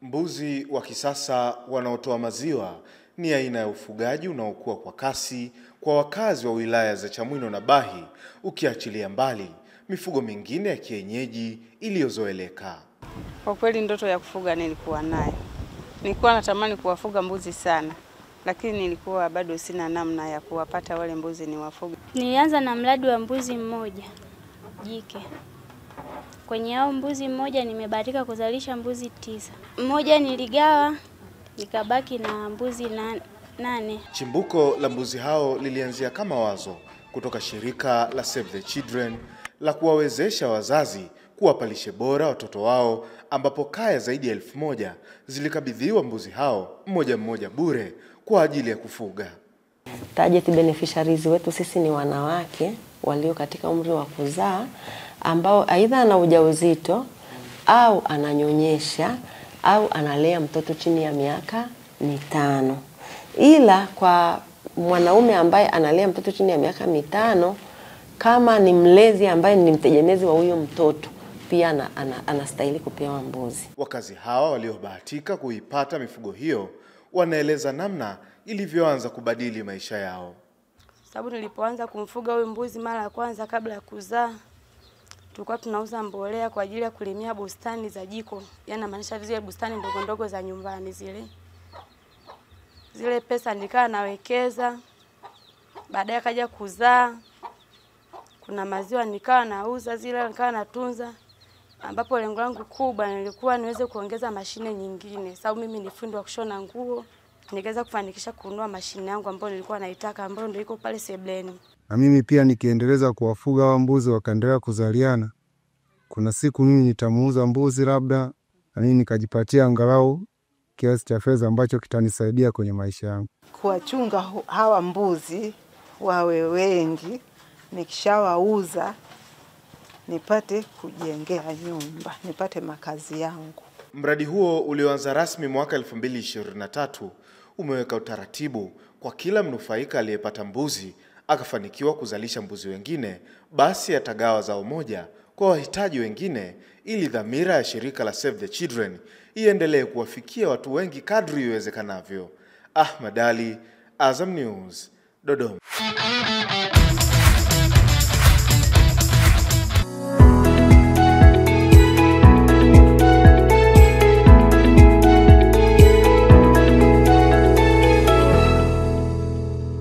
Mbuzi wa kisasa wanaotoa maziwa ni aina ya ufugaji unaokua kwa kasi kwa wakazi wa wilaya za Chamwino na Bahi, ukiachilia mbali mifugo mingine ya kienyeji iliyozoeleka. Kwa kweli ndoto ya kufuga nilikuwa nayo. Nilikuwa natamani kuwafuga mbuzi sana, lakini nilikuwa bado sina namna ya kuwapata wale mbuzi niwafuge. Nilianza na mradi wa mbuzi mmoja jike. Kwenye hao mbuzi mmoja nimebahatika kuzalisha mbuzi 9. Mmoja niligawa, nikabaki na mbuzi 8. Chimbuko la mbuzi hao lilianzia kama wazo kutoka shirika la Save the Children la kuwawezesha wazazi kuwapa lishe bora watoto wao, ambapo kaya zaidi ya 1000 zilikabidhiwa mbuzi hao mmoja mmoja bure kwa ajili ya kufuga. Target beneficiaries wetu sisi ni wanawake walio katika umri wa kuzaa, ambao aidha ana ujauzito au ananyonyesha au analea mtoto chini ya miaka 5. Ila kwa mwanaume ambaye analea mtoto chini ya miaka 5, kama ni mlezi ambaye ni mtegemezi wa huyo mtoto, pia anastahili kupewa mbuzi. Wakazi hawa waliobahatika kuipata mifugo hiyo wanaeleza namna ilivyoanza kubadili maisha yao. Sababu nilipoanza kumfuga huyu mbuzi mara ya kwanza kabla ya kuzaa, tulikuwa tunauza mbolea kwa ajili ya kulimia bustani za jiko. Yaani maanisha zile bustani ndogo ndogo za nyumbani zile. Zile pesa nilikaa nawekeza. Baadaye akaja kuzaa. Kuna maziwa nikawa nauza, zile nikawa natunza. Ambapo lengo langu kubwa nilikuwa niweze kuongeza mashine nyingine. Sababu mimi ni fundi wa kushona nguo. Nikaweza kufanikisha kununua mashine yangu ambayo nilikuwa naitaka, ambayo ndio iko pale sebleni. Na mimi pia nikiendeleza kuwafuga wa mbuzi wakaendelea kuzaliana, kuna siku mimi nitamuuza mbuzi labda na mimi nikajipatia angalau kiasi cha fedha ambacho kitanisaidia kwenye maisha yangu. Kuwachunga hawa mbuzi wawe wengi, nikishawauza nipate kujengea nyumba, nipate makazi yangu. Mradi huo ulioanza rasmi mwaka 2023 umeweka utaratibu kwa kila mnufaika aliyepata mbuzi akafanikiwa kuzalisha mbuzi wengine, basi atagawa zao moja kwa wahitaji wengine, ili dhamira ya shirika la Save the Children iendelee kuwafikia watu wengi kadri iwezekanavyo. Ahmad Ali, Azam News, Dodoma.